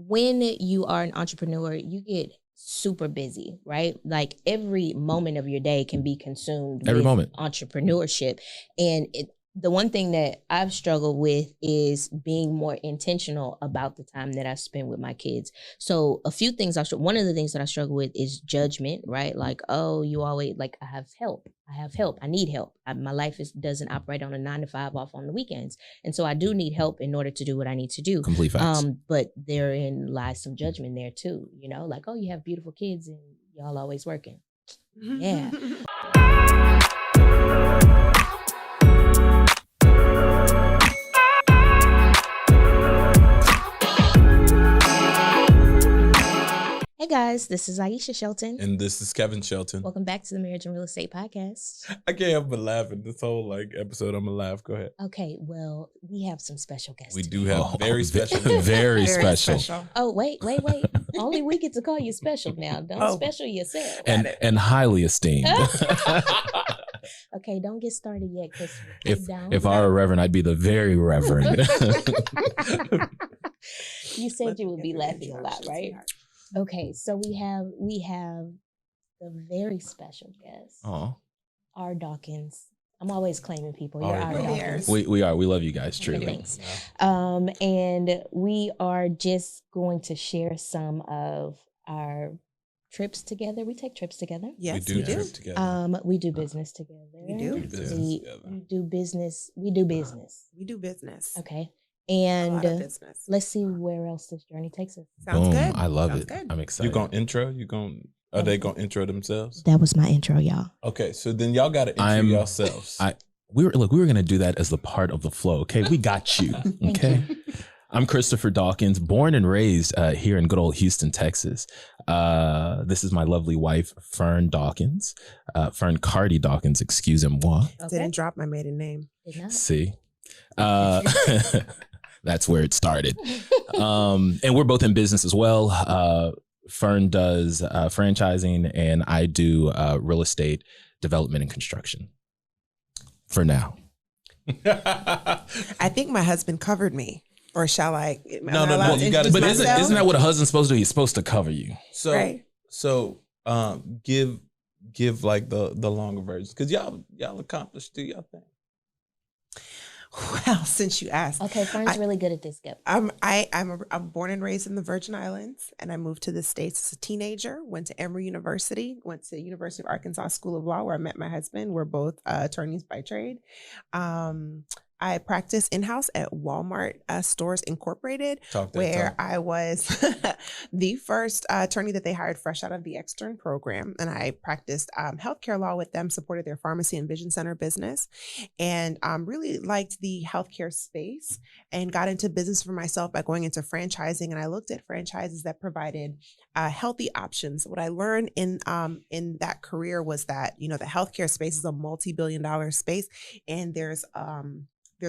when you are an entrepreneur, you get super busy, right? Like every moment of your day can be consumed every with moment entrepreneurship. And the one thing that I've struggled with is being more intentional about the time that I spend with my kids. So a few things one of the things that I struggle with is judgment, right? Like, oh, you always like, I have help. I need help. My life doesn't operate on a 9 to 5 off on the weekends. And so I do need help in order to do what I need to do. Complete facts. But therein lies some judgment there too, like, oh, you have beautiful kids and y'all always working. Yeah. Hey guys, this is Aisha Shelton. And this is Kevin Shelton. Welcome back to the Marriage and Real Estate Podcast. I can't help but laugh at this whole episode. I'm gonna laugh. Go ahead. Okay, well, we have some special guests. We do have very special. Very special. Oh, wait. Only we get to call you special now. Don't special yourself. And highly esteemed. Okay, don't get started yet, because if I were a reverend, I'd be the very reverend. You said you would be laughing a lot, right? Okay, so we have the very special guest, R. Dawkins. I'm always claiming people. You're R. Dawkins. We are. We love you guys, truly. Thanks. Yeah. And we are just going to share some of our trips together. We take trips together. Yes, we do. Trip together. We do business together. We do business. We do business. Okay. And let's see where else this journey takes us. Sounds good. I love it. Good. I'm excited. You gonna intro? Are they gonna intro themselves? That was my intro, y'all. Okay, so then y'all gotta intro yourselves. We were gonna do that as the part of the flow. Okay, we got you. Okay. I'm Christopher Dawkins, born and raised here in good old Houston, Texas. This is my lovely wife, Fern Dawkins. Fern Cardi Dawkins, excusez-moi. Okay. Didn't drop my maiden name. See? That's where it started. And we're both in business as well. Fern does franchising, and I do real estate development and construction for now. I think my husband covered me. Or shall I? No. You got to. But isn't that what a husband's supposed to do? He's supposed to cover you. So, right. So, give like the longer version, because y'all accomplished, do y'all think? Well, since you asked. Okay, Fern's really good at this. I'm born and raised in the Virgin Islands, and I moved to the States as a teenager, went to Emory University, went to University of Arkansas School of Law, where I met my husband. We're both attorneys by trade. I practiced in-house at Walmart Stores Incorporated, where I was the first attorney that they hired fresh out of the extern program. And I practiced healthcare law with them, supported their pharmacy and vision center business, and really liked the healthcare space and got into business for myself by going into franchising. And I looked at franchises that provided healthy options. What I learned in that career was that, the healthcare space is a multi-billion-dollar space, and there's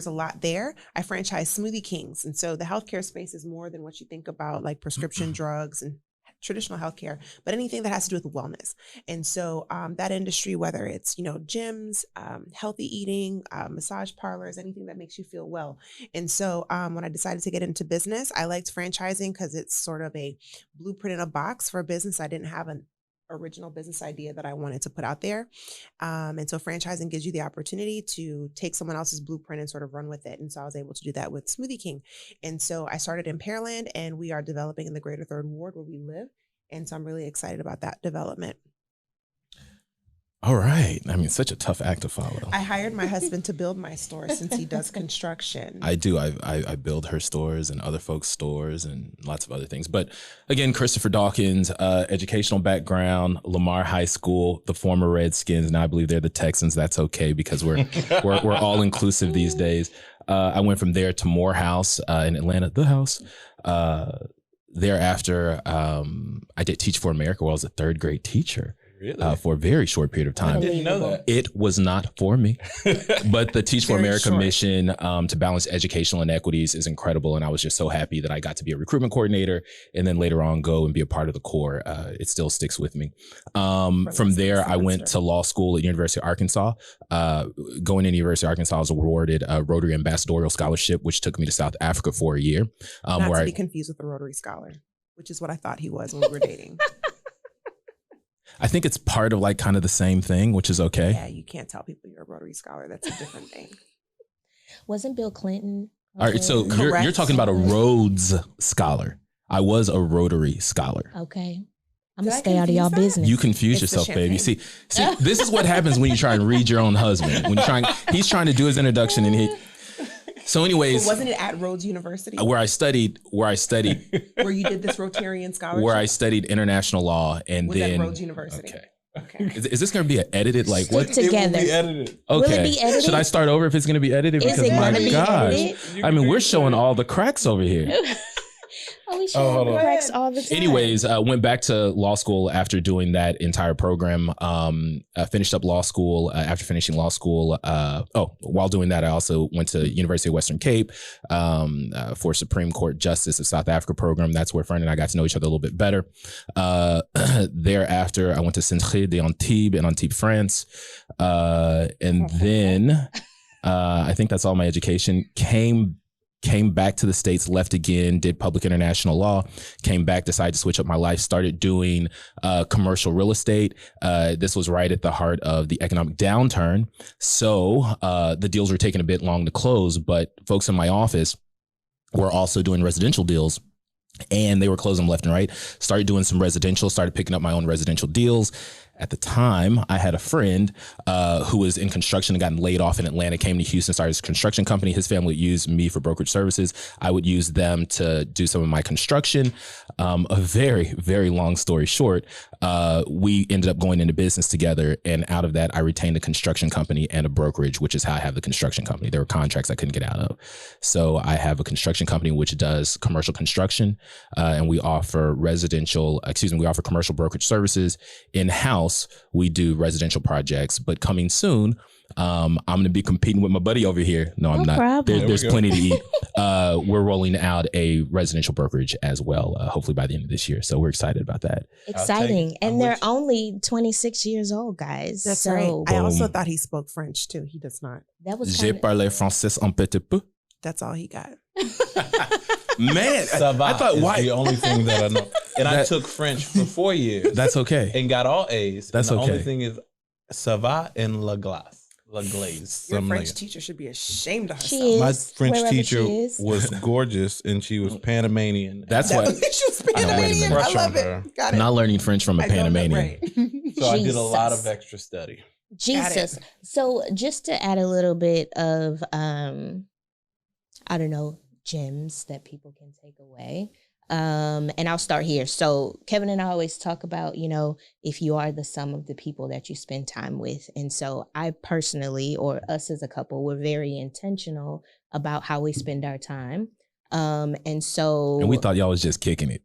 a lot there. I franchise Smoothie Kings. And so the healthcare space is more than what you think about, like prescription drugs and traditional healthcare, but anything that has to do with wellness. And so that industry, whether it's, gyms, healthy eating, massage parlors, anything that makes you feel well. And so when I decided to get into business, I liked franchising because it's sort of a blueprint in a box for a business. I didn't have an original business idea that I wanted to put out there. And so franchising gives you the opportunity to take someone else's blueprint and sort of run with it. And so I was able to do that with Smoothie King. And so I started in Pearland, and we are developing in the Greater Third Ward where we live. And so I'm really excited about that development. All right. I mean, such a tough act to follow. I hired my husband to build my store since he does construction. I do. I build her stores and other folks' stores and lots of other things. But again, Christopher Dawkins, educational background, Lamar High School, the former Redskins. Now I believe they're the Texans. That's okay because we're all inclusive these days. I went from there to Morehouse in Atlanta, the house. Thereafter, I did Teach for America where I was a third grade teacher. Really? for a very short period of I time. didn't know that. It was not for me, but the Teach for Very America short. mission to balance educational inequities is incredible. And I was just so happy that I got to be a recruitment coordinator and then later on go and be a part of the Corps. It still sticks with me. From there, I went to law school at University of Arkansas. Going into University of Arkansas, I was awarded a Rotary Ambassadorial Scholarship, which took me to South Africa for a year. Not where to be confused with a Rotary Scholar, which is what I thought he was when we were dating. I think it's part of like kind of the same thing, which is okay. Yeah, you can't tell people you're a Rotary Scholar. That's a different thing. Wasn't Bill Clinton? All right, so you're Correct. talking about a Rhodes Scholar. I was a Rotary Scholar. Okay. I'm Did gonna I stay out of confuse y'all that? business. You confuse It's the yourself, baby. champagne. See, this is what happens when you try and read your own husband. When he's trying to do his introduction, and so anyways, But wasn't it at Rhodes University where I studied, where you did this Rotarian scholarship? where I studied international law, and was then at Rhodes University. Okay, Okay. is this going to be an edited like what? Stick together. It will be edited. Will it Okay, be edited? should I start over if it's going to be edited? Is Because it my gonna be gosh, edited? I mean, we're showing all the cracks over here. Oh, we should Oh, hold have on. cracks all the time. Anyways, went back to law school after doing that entire program. Finished up law school after finishing law school. While doing that, I also went to University of Western Cape for Supreme Court Justice of South Africa program. That's where Fern and I got to know each other a little bit better. Thereafter, I went to Centre des Antibes in Antibes, France. And then I think that's all my education. Came back to the States, left again, did public international law, came back, decided to switch up my life, started doing commercial real estate. This was right at the heart of the economic downturn. So the deals were taking a bit long to close, but folks in my office were also doing residential deals. And they were closing them left and right. Started doing some residential, started picking up my own residential deals. At the time, I had a friend who was in construction and gotten laid off in Atlanta, came to Houston, started his construction company. His family would use me for brokerage services. I would use them to do some of my construction. A very, very long story short, we ended up going into business together. And out of that, I retained a construction company and a brokerage, which is how I have the construction company. There were contracts I couldn't get out of. So I have a construction company which does commercial construction, and we offer commercial brokerage services in-house. We do residential projects, but coming soon, I'm going to be competing with my buddy over here. No, I'm No not. problem. There's There we plenty to eat. We're rolling out a residential brokerage as well, hopefully by the end of this year. So we're excited about that. Exciting. I'm And they're with you. only 26 years old, guys. That's so right. I also Boom. thought he spoke French too. He does not. that was Je kind parle français un petit peu. That's all he got. Man, Ça va I thought is why? the only thing that I know. And I That- took French for 4 years. That's okay. and got all A's. That's and the okay. only thing is ça va and la glace. La glaze. Your something French like that. teacher should be ashamed of She herself. is. My French wherever teacher she is. was gorgeous and she was Panamanian. That's That why was, she was wait a Panamanian. minute. I Crush love on her. it. Got it. I'm not learning French from a I know that, Panamanian. right. So I did a lot Jesus. of extra study. Jesus. So just to add a little bit of I don't know, gems that people can take away. And I'll start here. So Kevin and I always talk about, if you are the sum of the people that you spend time with. And so I personally, or us as a couple, we're very intentional about how we spend our time. And so And we thought y'all was just kicking it.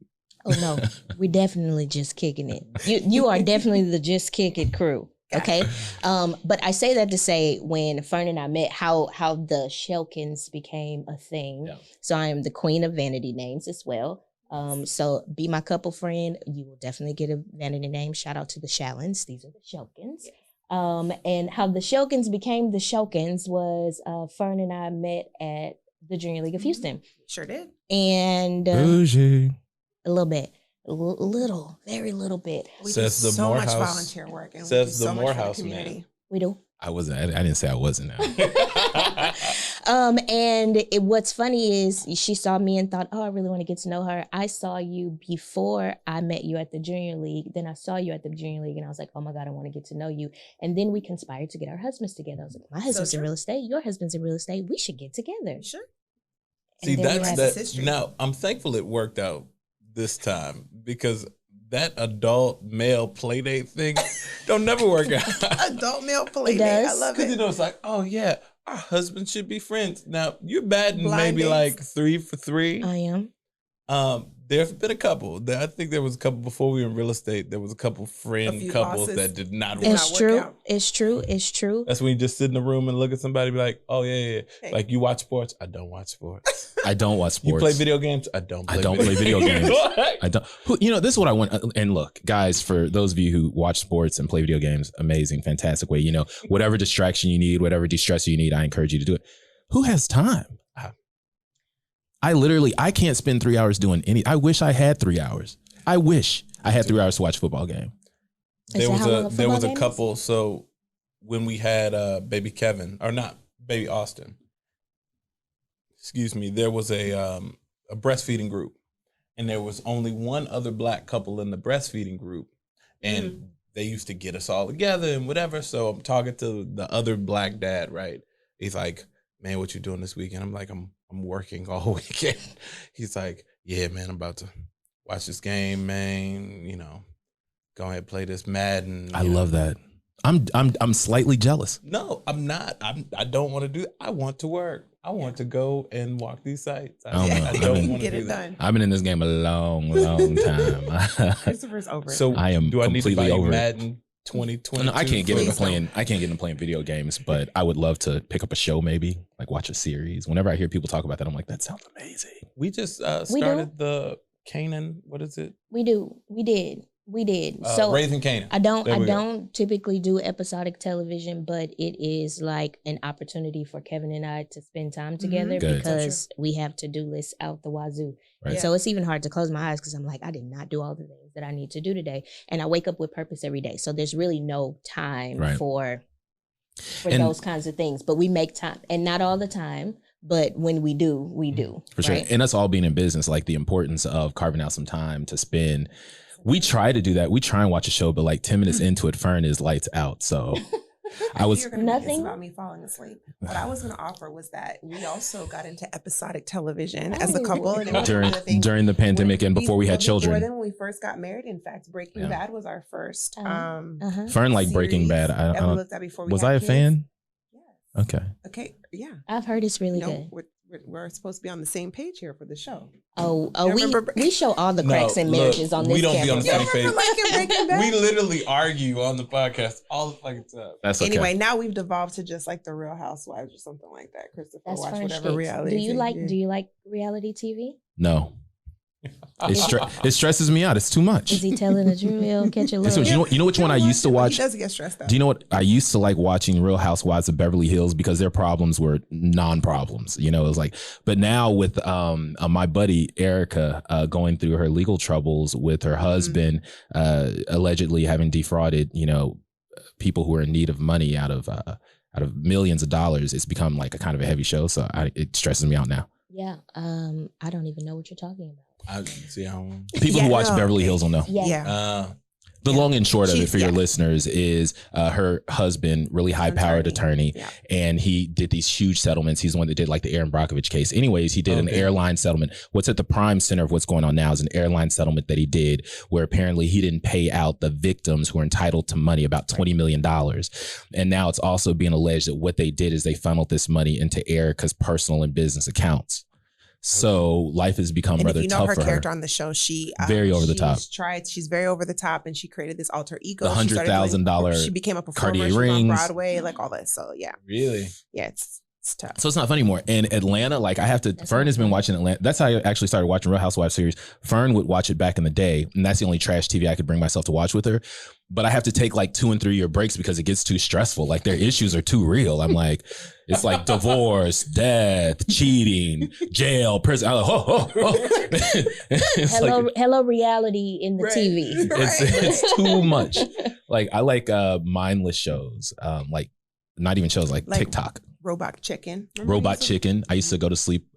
oh no, we're definitely just kicking it. You are definitely the just kick it crew. Okay. But I say that to say when Fern and I met, how the Shelkins became a thing. Yeah. So I am the queen of vanity names as well. So be my couple friend. You will definitely get a vanity name. Shout out to the Shallons. These are the Shelkins. And how the Shelkins became the Shelkins was Fern and I met at the Junior League of Houston. Sure did. And Bougie. a little bit. Little, very little bit. We Says do the so much Morehouse- volunteer work. And says we do the so much for Morehouse community. We do. I didn't say I wasn't now. And what's funny is she saw me and thought, oh, I really want to get to know her. I saw you before I met you at the Junior League. Then I saw you at the Junior League and I was like, oh my God, I want to get to know you. And then we conspired to get our husbands together. I was like, my husband's in true. real estate. Your husband's in real estate. We should get together. Sure. And See, then we that's had- That's that. history. Now, I'm thankful it worked out this time because that adult male play date thing don't never work out. Adult male play It date. I does. love Because it. it's like, oh yeah, our husbands should be friends. Now you're batting Blind maybe dates. like 3 for 3. I am. There's been a couple. I think there was a couple before we were in real estate. There was a couple friend couples that did not work. It's true. It's true. It's true. That's when you just sit in the room and look at somebody and be like, oh, yeah. Hey. Like, you watch sports? I don't watch sports. I don't watch sports. You play video games? I don't play video games. I don't. This is what I want. And look, guys, for those of you who watch sports and play video games, amazing, fantastic way. Whatever distraction you need, whatever de-stress you need, I encourage you to do it. Who has time? I can't spend 3 hours doing I wish I had 3 hours. I wish I had 3 hours to watch a football game. There was a couple. So when we had baby Kevin, or not baby Austin, excuse me, there was a breastfeeding group, and there was only one other black couple in the breastfeeding group, and they used to get us all together and whatever. So I'm talking to the other black dad, right? He's like, man, what you doing this weekend? I'm like, I'm working all weekend. He's like, yeah, man, I'm about to watch this game, man. Go ahead and play this Madden. I love that. I'm slightly jealous. No, I'm not. I don't want to do it. I want to work. I want to go and walk these sites. I don't want to get it done. I've been in this game a long, long time. Christopher's over. So I am. Do I need to buy over Madden 2020? No, I can't get into playing video games, but I would love to pick up a show, maybe like watch a series. Whenever I hear people talk about that, I'm like, that sounds amazing. We just started the Canaan. What is it? We did. So Raising Canaan. I don't typically do episodic television, but it is like an opportunity for Kevin and I to spend time together because we have to-do lists out the wazoo. Right. So it's even hard to close my eyes because I'm like, I did not do all the things that I need to do today. And I wake up with purpose every day. So there's really no time for those kinds of things. But we make time, and not all the time. But when we do, we do. For sure. And us all being in business, like the importance of carving out some time to spend. We try to do that. We try and watch a show, but like 10 minutes into it, Fern is lights out. So I was nothing about me falling asleep. What I was going to offer was that we also got into episodic television as a couple, and it was during the pandemic and before we had children. Then when we first got married, in fact, Breaking Bad was our first. Fern liked Breaking Bad. I looked at before. Was I a fan? Yes. Okay. Yeah. I've heard it's really good. We're supposed to be on the same page here for the show. We show all the cracks in marriages on this. We don't camera. be on the same page. We literally argue on the podcast all the fucking time. That's okay. Anyway, now we've devolved to just like the Real Housewives or something like that. Christopher, watch whatever reality. Do you like reality TV? No. It stresses me out. It's too much. Is he telling the truth? He'll catch a little. You know which one I used to watch? He does get stressed out. Do you know what I used to like watching? Real Housewives of Beverly Hills, because their problems were non-problems. It was like. But now with my buddy Erica going through her legal troubles with her husband, allegedly having defrauded people who are in need of money out of millions of dollars, it's become like a kind of a heavy show. So it stresses me out now. Yeah, I don't even know what you're talking about. People who watch Beverly Hills will know. The long and short of it for your listeners is her husband, really high-powered attorney, and he did these huge settlements. He's the one that did like the Aaron Brockovich case. Anyways, he did an airline settlement. What's at the prime center of what's going on now is an airline settlement that he did where apparently he didn't pay out the victims who were entitled to money, about $20 million. And now it's also being alleged that what they did is they funneled this money into Erica's personal and business accounts. So life has become rather tough for her. Her character on the show, she very over the top. She's very over the top, and she created this alter ego. The $100,000. She became a performer. Cartier rings on Broadway, like all that. So yeah, really, yeah, it's tough. So it's not fun anymore. And Atlanta, like I have to. Fern has been watching Atlanta. That's how I actually started watching Real Housewives series. Fern would watch it back in the day, and that's the only trash TV I could bring myself to watch with her. But I have to take like 2 and 3 year breaks because it gets too stressful. Like their issues are too real. I'm like, it's like divorce, death, cheating, jail, prison. I'm like, hello, reality in the TV. It's too much. Like I like mindless shows, like not even shows like TikTok. Robot Chicken. Robot Chicken. I used to go to sleep.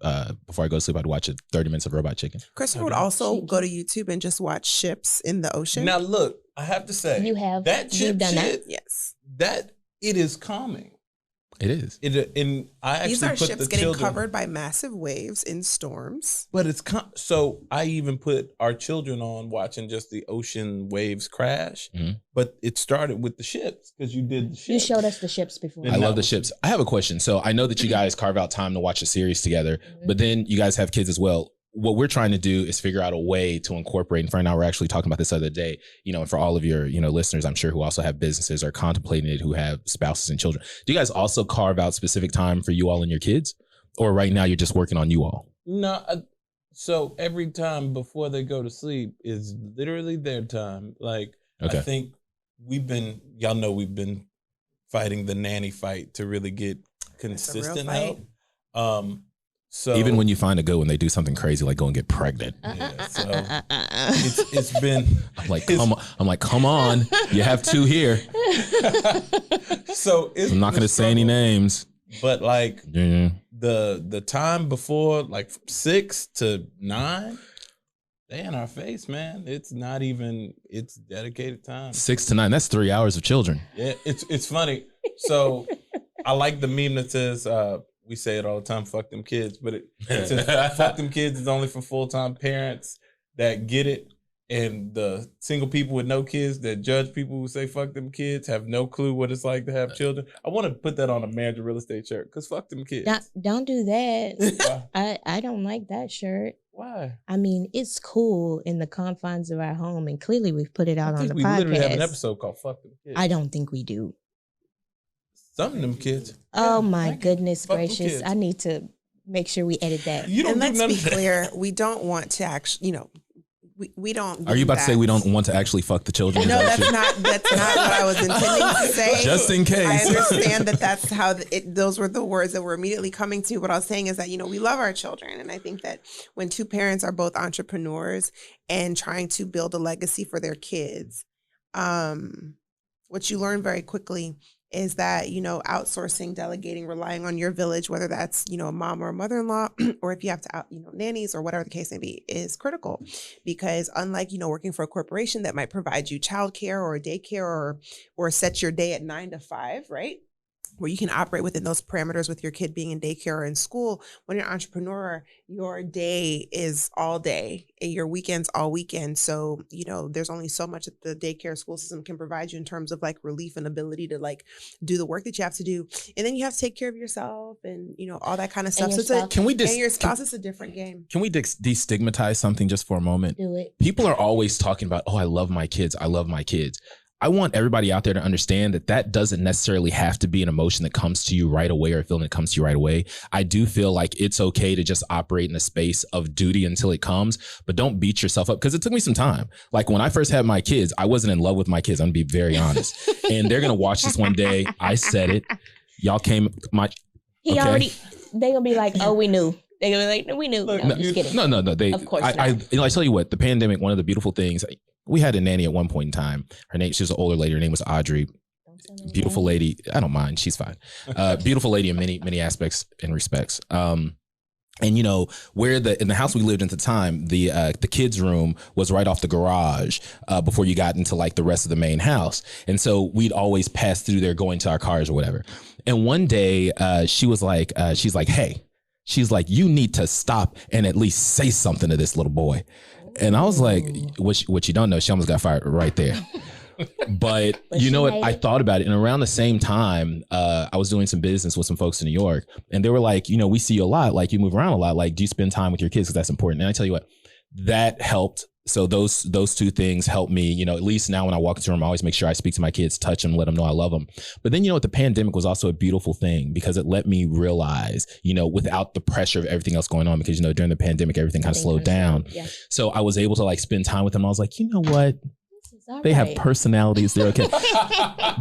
Before I go to sleep, I'd watch 30 minutes of Robot Chicken. Christopher would also go to YouTube and just watch ships in the ocean. Now look, I have to say, you've done that. Yes, that it is calming. It is. And I actually these are put ships the getting children, covered by massive waves in storms. But it's so I even put our children on watching just the ocean waves crash. Mm-hmm. But it started with the ships because you did the ships. You showed us the ships before. I love the ships. I have a question. So I know that you guys carve out time to watch a series together, but then you guys have kids as well. what we're trying to do is figure out a way to incorporate. And for now, we're actually talking about this other day, and for all of your, listeners, I'm sure who also have businesses or contemplating it, who have spouses and children. Do you guys also carve out specific time for you all and your kids? Or right now you're just working on you all? No. So every time before they go to sleep is literally their time. Like, okay. I think we've been fighting the nanny fight to really get consistent help. So even when you find a good one, they do something crazy like go and get pregnant. Yeah, so it's been. I'm like, come on, you have two here. So I'm not going to say any names, but like the time before, like from 6 to 9. They in our face, man. It's not even. It's dedicated time. 6 to 9. That's 3 hours of children. Yeah, it's funny. So I like the meme that says. We say it all the time, fuck them kids, but it says fuck them kids is only for full-time parents that get it. And the single people with no kids that judge people who say fuck them kids have no clue what it's like to have children. I want to put that on a Manager Real Estate shirt because fuck them kids. Don't do that. I don't like that shirt. Why? I mean, it's cool in the confines of our home, and clearly we've put it out on the podcast. We literally have an episode called Fuck Them Kids. I don't think we do. Some of them kids. Oh my goodness gracious! I need to make sure we edit that. And let's be clear, we don't want to actually, we don't. Are you about to say we don't want to actually fuck the children? No, that's not what I was intending to say. Just in case. I understand that's how those were the words that were immediately coming to. What I was saying is that, we love our children. And I think that when two parents are both entrepreneurs and trying to build a legacy for their kids, what you learn very quickly is that, outsourcing, delegating, relying on your village, whether that's, a mom or a mother-in-law, or if you have to nannies or whatever the case may be, is critical. Because unlike, working for a corporation that might provide you childcare or daycare or set your day at 9 to 5, right? Where you can operate within those parameters with your kid being in daycare or in school. When you're an entrepreneur, your day is all day and your weekends all weekend. So, there's only so much that the daycare school system can provide you in terms of like relief and ability to like do the work that you have to do. And then you have to take care of yourself and, all that kind of stuff. And your spouse is a different game. Can we destigmatize something just for a moment? Do it. People are always talking about, oh, I love my kids. I love my kids. I want everybody out there to understand that doesn't necessarily have to be an emotion that comes to you right away or a feeling that comes to you right away. I do feel like it's okay to just operate in a space of duty until it comes, but don't beat yourself up because it took me some time. Like when I first had my kids, I wasn't in love with my kids. I'm gonna be very honest. And they're gonna watch this one day. I said it. Y'all came. They gonna be like, oh, we knew. They're gonna be like, no, we knew. Look, no, just kidding. No. Of course not. I tell you what, the pandemic, one of the beautiful things. We had a nanny at one point in time. She was an older lady. Her name was Audrey. Beautiful lady. I don't mind. She's fine. Beautiful lady in many aspects and respects. And where in the house we lived in at the time, the kids' room was right off the garage before you got into like the rest of the main house. And so we'd always pass through there going to our cars or whatever. And one day she's like, hey, you need to stop and at least say something to this little boy. And I was like, what you don't know, she almost got fired right there. But you know what? I thought about it. And around the same time, I was doing some business with some folks in New York. And they were like, we see you a lot. Like you move around a lot. Like, do you spend time with your kids? Because that's important. And I tell you what, that helped. So those two things helped me, at least now when I walk into a room, I always make sure I speak to my kids, touch them, let them know I love them. But then, the pandemic was also a beautiful thing because it let me realize, without the pressure of everything else going on, because, during the pandemic, everything kind of slowed down. Yeah. So I was able to like spend time with them. I was like, you know what? They have personalities. They're okay.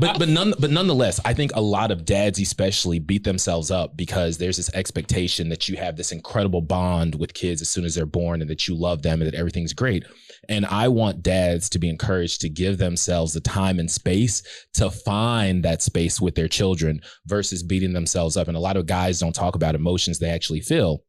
but nonetheless, I think a lot of dads especially beat themselves up because there's this expectation that you have this incredible bond with kids as soon as they're born and that you love them and that everything's great. And I want dads to be encouraged to give themselves the time and space to find that space with their children versus beating themselves up. And a lot of guys don't talk about emotions they actually feel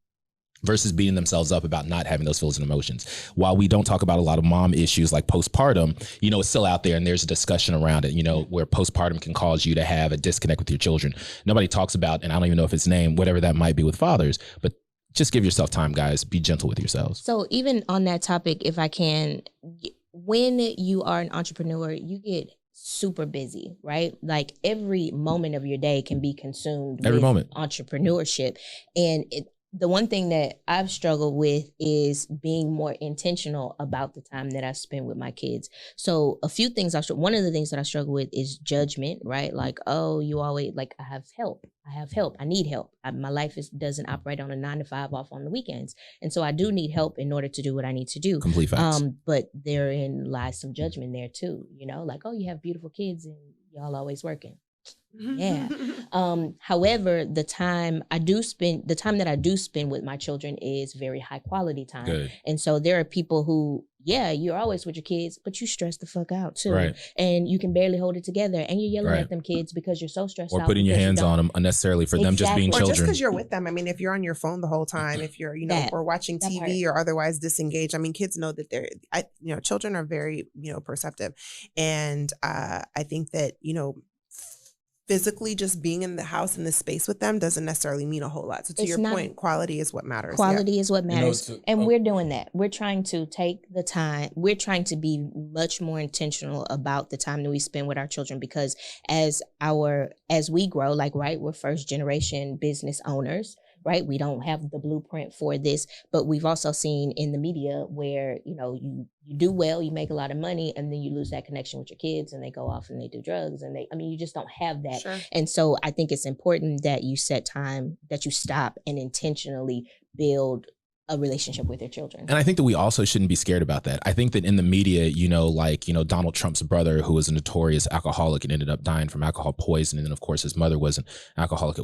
versus beating themselves up about not having those feelings and emotions. While we don't talk about a lot of mom issues like postpartum, it's still out there and there's a discussion around it, where postpartum can cause you to have a disconnect with your children. Nobody talks about, and I don't even know if it's named, whatever that might be with fathers, but just give yourself time, guys. Be gentle with yourselves. So even on that topic, if I can, when you are an entrepreneur, you get super busy, right? Like every moment of your day can be consumed with entrepreneurship. And the one thing that I've struggled with is being more intentional about the time that I spend with my kids. So a few things one of the things that I struggle with is judgment, right? Like, oh, you always like, I have help. I need help. My life doesn't operate on a 9 to 5 off on the weekends. And so I do need help in order to do what I need to do. Complete facts. But therein lies some judgment there too, like, oh, you have beautiful kids and y'all always working. Yeah. However, the time that I do spend with my children is very high quality time. Good. And so there are people who, you're always with your kids, but you stress the fuck out too. Right. And you can barely hold it together. And you're yelling at them kids because you're so stressed out. Or putting your hands on them unnecessarily for them just being or children. just because you're with them. I mean, if you're on your phone the whole time, if you're, or watching TV or otherwise disengaged, I mean, kids know that children are very, perceptive. And I think that, physically just being in the house in the space with them doesn't necessarily mean a whole lot. So to your point, quality is what matters. Quality is what matters. And we're doing that. We're trying to take the time. We're trying to be much more intentional about the time that we spend with our children, because as we grow, we're first generation business owners. Right? We don't have the blueprint for this, but we've also seen in the media where, you do well, you make a lot of money, and then you lose that connection with your kids and they go off and they do drugs and you just don't have that. Sure. And so I think it's important that you set time, that you stop and intentionally build a relationship with your children. And I think that we also shouldn't be scared about that. I think that in the media, Donald Trump's brother, who was a notorious alcoholic and ended up dying from alcohol poisoning. And then, of course, his mother was an alcoholic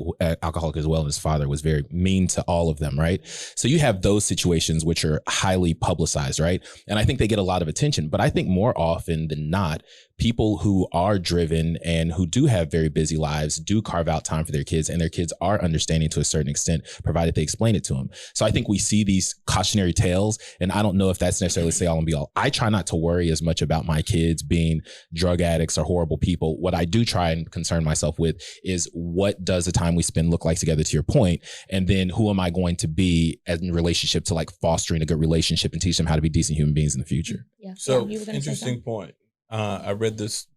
as well. And his father was very mean to all of them. Right. So you have those situations which are highly publicized. Right. And I think they get a lot of attention. But I think more often than not, people who are driven and who do have very busy lives do carve out time for their kids, and their kids are understanding to a certain extent, provided they explain it to them. So I think we see these cautionary tales, and I don't know if that's necessarily say all and be all. I try not to worry as much about my kids being drug addicts or horrible people. What I do try and concern myself with is, what does the time we spend look like together, to your point? And then who am I going to be in relationship to fostering a good relationship and teach them how to be decent human beings in the future? Yeah. So interesting point. I read this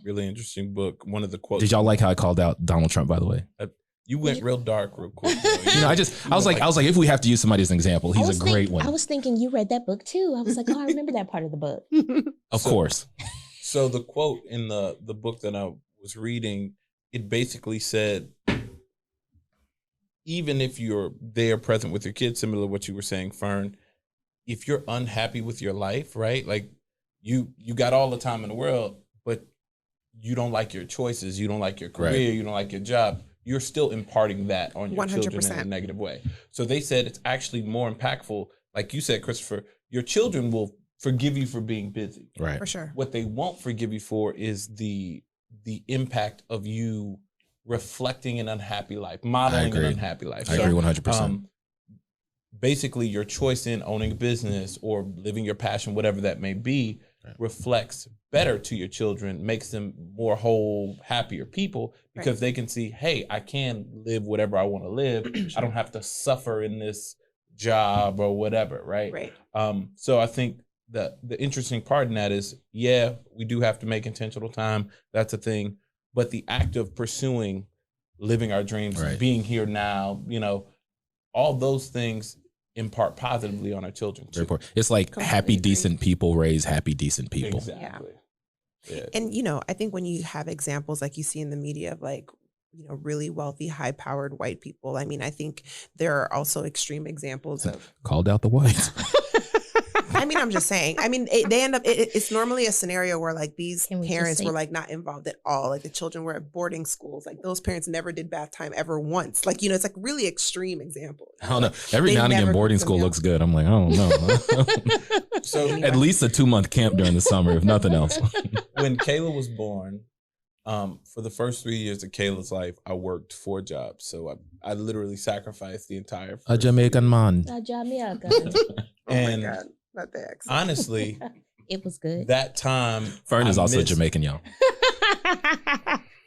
really interesting book. One of the quotes. Did y'all like how I called out Donald Trump, by the way? You went real dark real quick. I was like, if we have to use somebody as an example, he's a great one. I was thinking you read that book too. I was like, oh, I remember that part of the book. Of course. So the quote in the book that I was reading, it basically said, even if you're there present with your kids, similar to what you were saying, Fern, if you're unhappy with your life, right? Like you got all the time in the world, but you don't like your choices, you don't like your career, right. You don't like your job, you're still imparting that on your 100%. children in a negative way. So they said it's actually more impactful. Like you said, Christopher, your children will forgive you for being busy. Right. For sure. What they won't forgive you for is the impact of you reflecting an unhappy life, modeling an unhappy life. I agree 100%. Basically, your choice in owning a business or living your passion, whatever that may be, reflects better to your children, makes them more whole, happier people, because they can see, hey, I can live whatever I want to live. I don't have to suffer in this job or whatever, right? So I think the interesting part in that is, we do have to make intentional time. That's a thing. But the act of pursuing, living our dreams, being here now, all those things impart positively on our children too. It's like happy, decent people raise happy, decent people. Exactly. Yeah. And, I think when you have examples like you see in the media of really wealthy, high-powered white people, I mean, I think there are also extreme examples of... Called out the whites. I mean, I'm just saying. I mean, they end up. It's normally a scenario where these parents were not involved at all. Like the children were at boarding schools. Like those parents never did bath time ever once. It's really extreme example. I don't know. Every now and again, boarding school looks good. I'm like, I don't know. So at least a 2-month camp during the summer, if nothing else. When Kayla was born, for the first 3 years of Kayla's life, I worked 4 jobs. So I literally sacrificed the entire. A Jamaican man. A Jamaican. And my God. Not the accent. Honestly, it was good. That time, Fern is also Jamaican, y'all.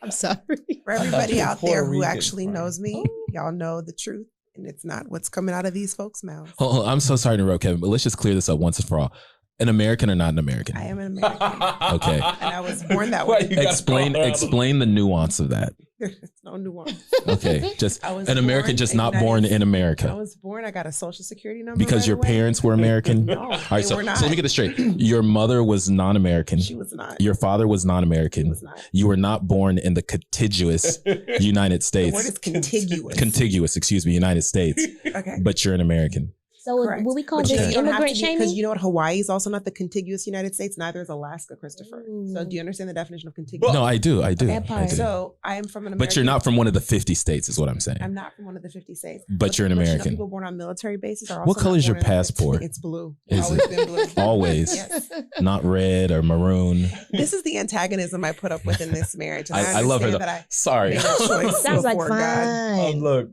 I'm sorry. For everybody out there who actually knows me, y'all know the truth, and it's not what's coming out of these folks' mouths. I'm so sorry to interrupt, Kevin, but let's just clear this up once and for all. An American or not an American? I am an American. Okay. And I was born that way. Explain the nuance of that. There's no nuance. Okay, just I was an American, born just in not United born in States. I America. was born. I got a social security number Because right your away. parents were American? No, All right, they were not. so let me get this straight. Your mother was non-American. She was not. Your father was She non-American. was not. You were not born in the contiguous United The word States. is contiguous. Contiguous, excuse me, United States. Okay. But you're an American. So Correct. will we call But this you don't have immigrant to be- shaming? Because you know what? Hawaii is also not the contiguous United States. Neither is Alaska, Christopher. So do you understand the definition of contiguous? No, I do. That I part. do. So I am from an American. But you're not from one of the 50 states, is what I'm saying. I'm not from one of the 50 states. But you're an you know, American. people born on military bases are also What color not is your born in the- passport? It's blue. Is Always it? been blue. Always. Yes. Not red or maroon. This is the antagonism I put up with in this marriage. And I love her understand though. that I Sorry. made a choice Sounds like before God. fun. Look,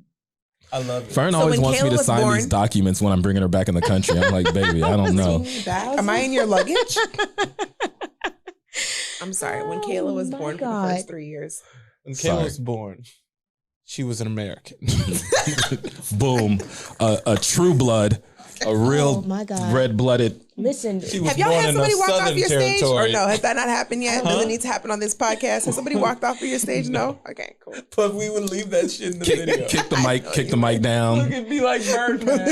I love it. Fern So always when wants me Kayla to was sign born- these documents when I'm bringing her back in the country. I'm like, baby, I don't know. Bring me back. Am I in your luggage? I'm sorry. When Kayla was Oh my born for the God. first 3 years, When Kayla Sorry. was born, she was an American. Boom. A true blood, a Oh real my God. red-blooded. Listen, She was have y'all born had in somebody the walk off southern your stage? Or territory. no? Has that not happened yet? Does Huh? it need to happen on this podcast? Has somebody walked off of your stage? No? Okay, cool. But we would leave that shit in the video. Kick the I mic, know kick you the mic Look down. at me like Birdman.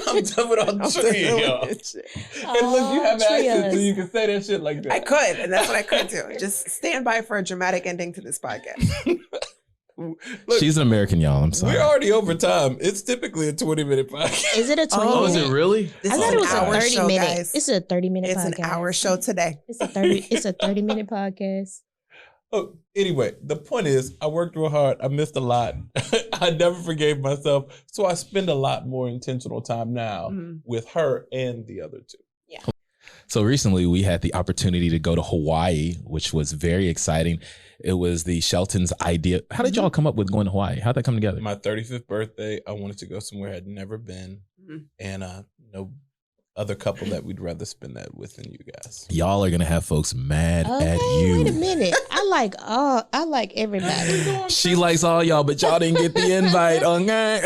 I'm done with all I'm tree, done yo. with this shit. And look, you have Trias. access, so you can say that shit like that. I could, and that's what I could do. Just stand by for a dramatic ending to this podcast. Look, She's an American, y'all. I'm sorry. we're already over time. It's typically a 20-minute podcast. is it a 20 Oh, is minute? it really? This I is thought an it was a hour 30 show, minute. guys. It's a 30-minute It's podcast. an hour show today. It's a 30-minute podcast. Oh, anyway, the point is, I worked real hard. I missed a lot. I never forgave myself. So I spend a lot more intentional time now Mhm. with her and the other two. So recently we had the opportunity to go to Hawaii, which was very exciting. It was the Shelkins idea. How did y'all come up with going to Hawaii? How'd that come together? My 35th birthday, I wanted to go somewhere I had never been. Mhm. And no other couple that we'd rather spend that with than you guys. Y'all are going to have folks mad at Okay, you. wait a minute. I like everybody. She likes all y'all, but y'all didn't get the invite. Okay.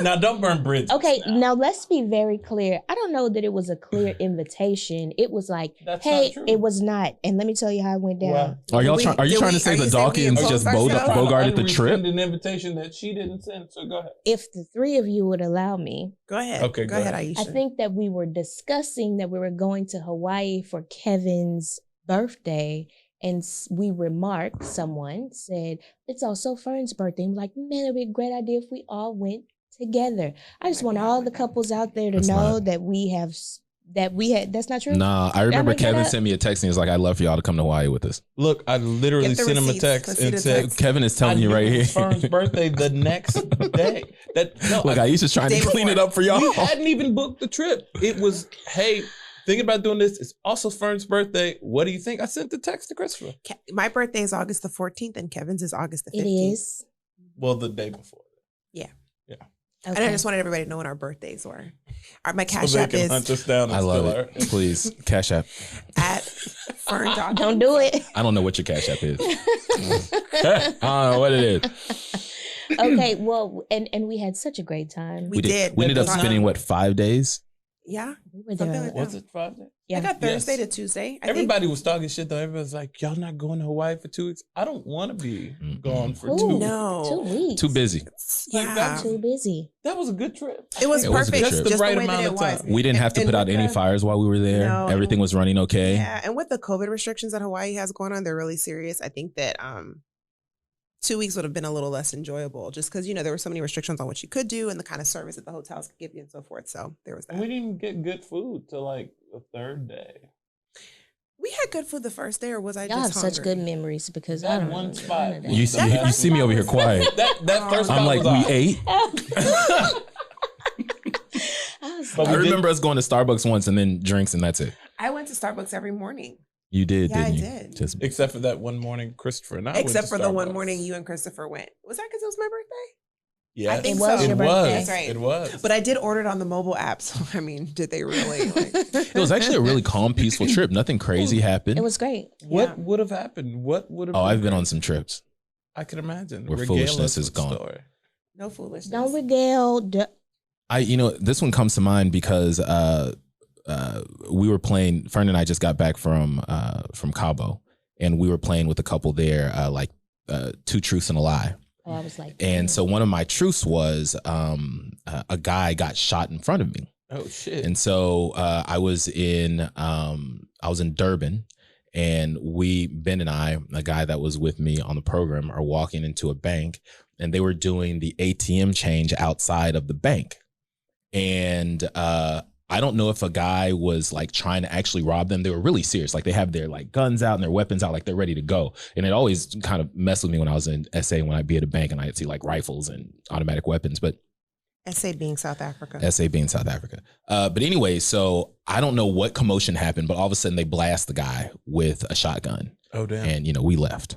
Now, don't burn bridges. Okay, now let's be very clear. I don't know that it was a clear invitation. It was like, That's hey, not true. it was not. And let me tell you how it went down. Well, Are y'all Did trying? Are you we- trying to did say we- the are you saying we Dawkins just imposed ourselves? bogarted the trip? An invitation that she didn't send. So go ahead. If the three of you would allow me, Go ahead. Okay, go go ahead, ahead. Aisha. I think that we were discussing that we were going to Hawaii for Kevin's birthday. And we remarked, someone said, it's also Fern's birthday. I'm like, man, it'd be a great idea if we all went together. I just want all the couples out there to That's know not- that we had, that's not true? Nah, I remember make that Kevin up? sent me a text and he was like, I'd love for y'all to come to Hawaii with us. Look, I literally Get the sent him a receipts. text Let's see and the said, text. Kevin is telling I you knew right it here. was Fern's birthday the next day. Look, Aisha's trying to Day clean it before. up for y'all. We hadn't even booked the trip. It was, hey, thinking about doing this. It's also Fern's birthday. What do you think? I sent the text to Christopher. My birthday is August the 14th and Kevin's is August the 15th. It is. Well, the day before. And I just wanted everybody to know when our birthdays were. My So Cash they App can is hunt us down and I love steal it. Please, Cash App. at Fern Dawkins. Don't do it. I don't know what your Cash App is. I don't know what it is. Okay, well, and we had such a great time. We did. We ended up That's spending, what, 5 days? Yeah. We were Something there. like Was it Friday? Yeah. I got Thursday Yes. to Tuesday. I Everybody was talking shit though. Everybody's like, y'all not going to Hawaii for 2 weeks? I don't want to be Mm-mm. gone for Ooh, 2 think, weeks. no. 2 weeks. Too busy. Like, Yeah. that's- Too busy. That was a good trip. It was It was a good perfect. trip. Just The right the way that amount it of was. time. We didn't have to And put out with any the- fires while we were there. No, and- Everything was running okay. Yeah, and with the COVID restrictions that Hawaii has going on, they're really serious. I think that 2 weeks would have been a little less enjoyable, just because there were so many restrictions on what you could do and the kind of service that the hotels could give you and so forth. So there was that. And we didn't get good food till like the third day. We had good food the first day, or was I Y'all have just such hungry? good memories because I That don't one know spot. none of that. You That see, first you see me over here quiet. That first I'm spot like, was we off. ate? I was But I we did- remember us going to Starbucks once and then drinks and that's it. I went to Starbucks every morning, You did, Yeah, didn't I you? did. Just Except for that one morning, Christopher and I went except to for the one Starbucks. morning you and Christopher went. Was that because it was my birthday? Yeah, I think It was so. your It birthday. was. That's right. It was. But I did order it on the mobile app. So I mean, did they really? Like... it was actually a really calm, peaceful trip. Nothing crazy happened. It was great. What Yeah. would have happened? What would have? Oh, I've been great? on some trips. I can imagine. Where Regale foolishness us is with the gone. story. no foolishness. Don't regale. This one comes to mind because we were playing. Fern and I just got back from Cabo, and we were playing with a couple there, Two Truths and a Lie. Oh, I was like, and so one of my truths was a guy got shot in front of me. Oh shit! And so I was in Durban, and Ben and I, a guy that was with me on the program, are walking into a bank, and they were doing the ATM change outside of the bank, and I don't know if a guy was like trying to actually rob them. They were really serious. Like they have their like guns out and their weapons out, like they're ready to go. And it always kind of messed with me when I was in SA, when I'd be at a bank and I'd see like rifles and automatic weapons. But SA being South Africa. But anyway, so I don't know what commotion happened, but all of a sudden they blast the guy with a shotgun. Oh, damn. And, we left.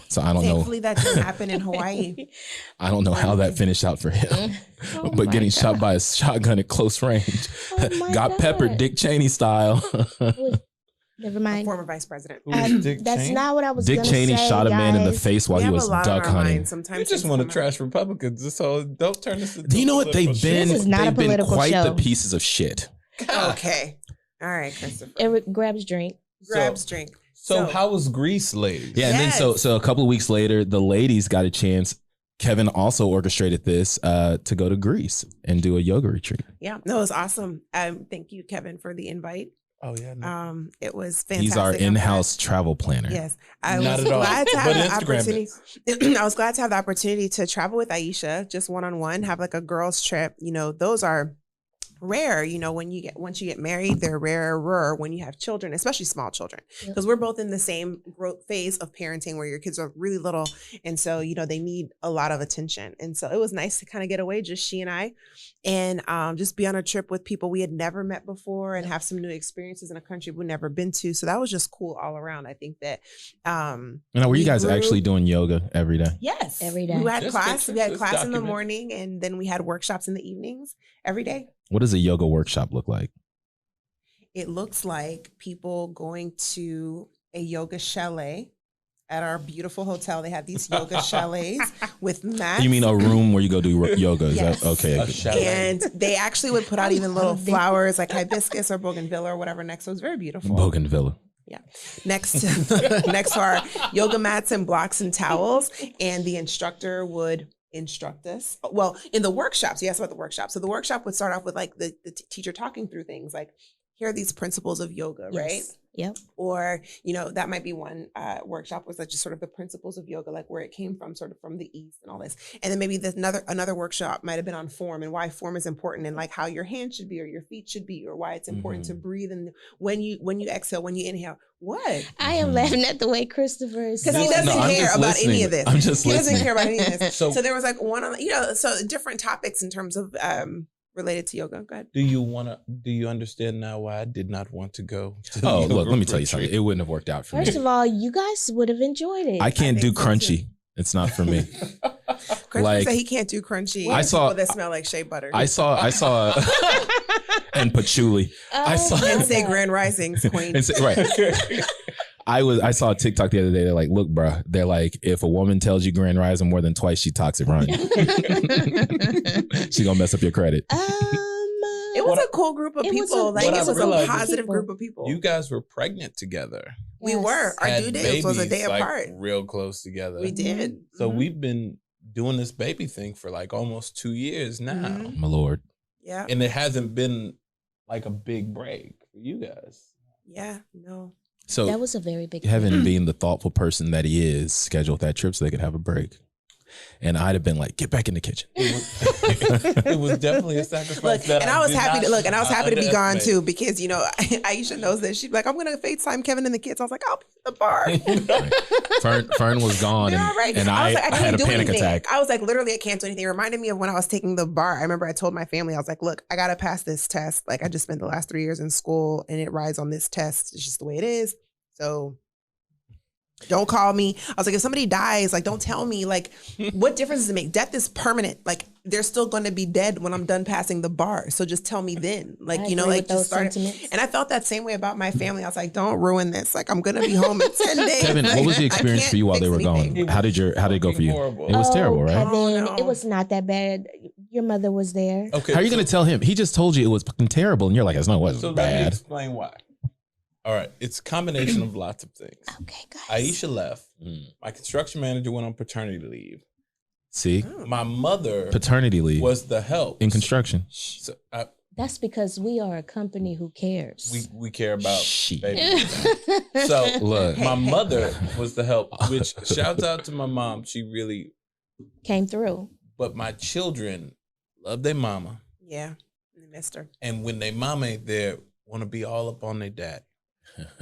So I don't know. Thankfully, that didn't happen in Hawaii. I don't know how that finished out for him. But getting shot by a shotgun at close range got peppered Dick Cheney style. Never mind. Former vice president. That's not what I was Dick Cheney say, shot a man in the guys. face while he was duck hunting. You just want to trash Republicans, so don't turn this into. Do you know what they've been? This is not a They've been political quite show. the pieces of shit. Okay. All right, Christopher. Eric grabs drink. Drink. So how was Greece, ladies? Yeah, and then so a couple of weeks later, the ladies got a chance. Kevin also orchestrated this to go to Greece and do a yoga retreat. Yeah, no, it was awesome. Thank you, Kevin, for the invite. Oh yeah. No. It was fantastic. He's our in-house travel planner. Yes, I Not was at all. glad to have But the Instagram opportunity. I was glad to have the opportunity to travel with Aisha, just one-on-one, have like a girls trip. Those are rare. Once you get married, they're rarer when you have children, especially small children, because we're both in the same growth phase of parenting where your kids are really little, and so they need a lot of attention. And so it was nice to kind of get away, just she and I, and just be on a trip with people we had never met before and have some new experiences in a country we've never been to. So that was just cool all around. I think that Now, were you guys actually doing yoga every day? Yes, every day. We had class in the document. morning, and then we had workshops in the evenings every day. What does a yoga workshop look like? It looks like people going to a yoga chalet at our beautiful hotel. They have these yoga chalets with mats. You mean a room where you go do yoga? Is Yes. that okay? A chalet. And they actually would put out even little flowers like hibiscus or bougainvillea or whatever next. So it was very beautiful. Bougainvillea. Yeah. Next to our yoga mats and blocks and towels. And the instructor would instruct us. Well, in the workshops, you asked about the workshop. So the workshop would start off with like the teacher talking through things like, here are these principles of yoga, right? Yep. Or, that might be one workshop was like just sort of the principles of yoga, like where it came from, sort of from the East and all this. And then maybe another workshop might have been on form and why form is important and like how your hands should be or your feet should be or why it's important to breathe. And when you exhale, when you inhale, what? I am laughing at the way Christopher is. Because he doesn't care about any of this. I'm just he listening. doesn't care about any of this. So there was like one on, so different topics in terms of related to yoga. Go ahead. do you understand now why I did not want to go to the Oh, yoga look, let me tell you retreat? something. It wouldn't have worked out for First me. of all, you guys would have enjoyed it. I can't do think so, too. crunchy. It's not for me. Christopher Like, said he can't do crunchy. I saw- people that smell like shea butter. I saw, and patchouli. I saw, and say Grand Risings, Queen. and say, right. I saw a TikTok the other day. They're like, look, bro. They're like, if a woman tells you Grand Rising more than twice, she toxic run. She gonna mess up your credit. It was a cool group of It was people. a- Like what it I was a realized is positive people. group of people. You guys were pregnant together. We Yes. were. Our Had due dates was a day babies, like, apart. real close together. We did. So Mhm. we've been doing this baby thing for like almost 2 years now. Mhm. My lord. Yeah. And it hasn't been like a big break for you guys. Yeah. No. So That was a very big Kevin, being the thoughtful person that he is, scheduled that trip so they could have a break. And I'd have been like, get back in the kitchen. It was definitely a sacrifice. Look, that and I was did happy not- to look, and I was happy to be gone underestimate. too, because Aisha knows that she'd be like, I'm gonna FaceTime Kevin and the kids. I was like, I'll be at the bar. Fern was gone, They're and, all right. and I I, was like, I had can't a do panic anything. attack. I was like, literally, I can't do anything. It reminded me of when I was taking the bar. I remember I told my family, I was like, look, I gotta pass this test. Like, I just spent the last 3 years in school, and it rides on this test. It's just the way it is. So don't call me. I was like, if somebody dies, like, don't tell me. Like, what difference does it make? Death is permanent. Like, they're still going to be dead when I'm done passing the bar. So just tell me then. Like, I like agree with just those start. sentiments. And I felt that same way about my family. I was like, don't ruin this. Like, I'm going to be home in 10 days. Kevin, Like, what was the I experience can't for you while they fix were anything. gone? How did it go for you? Horrible. It was terrible, right? Kevin, Oh, no. it was not that bad. Your mother was there. Okay. How are you going to tell him? He just told you it was fucking terrible, and you're like, it's not what So let me bad. explain why. All right. It's a combination of lots of things. Okay, guys. Aisha left. My construction manager went on paternity leave. See, My mother paternity leave was the help in construction. So That's because we are a company who cares. we care about Shit. babies. So Look, my mother was the help, which shouts out to my mom. She really, Came through. but my children love their mama. Yeah, I missed her. And when their mama ain't there, want to be all up on their dad.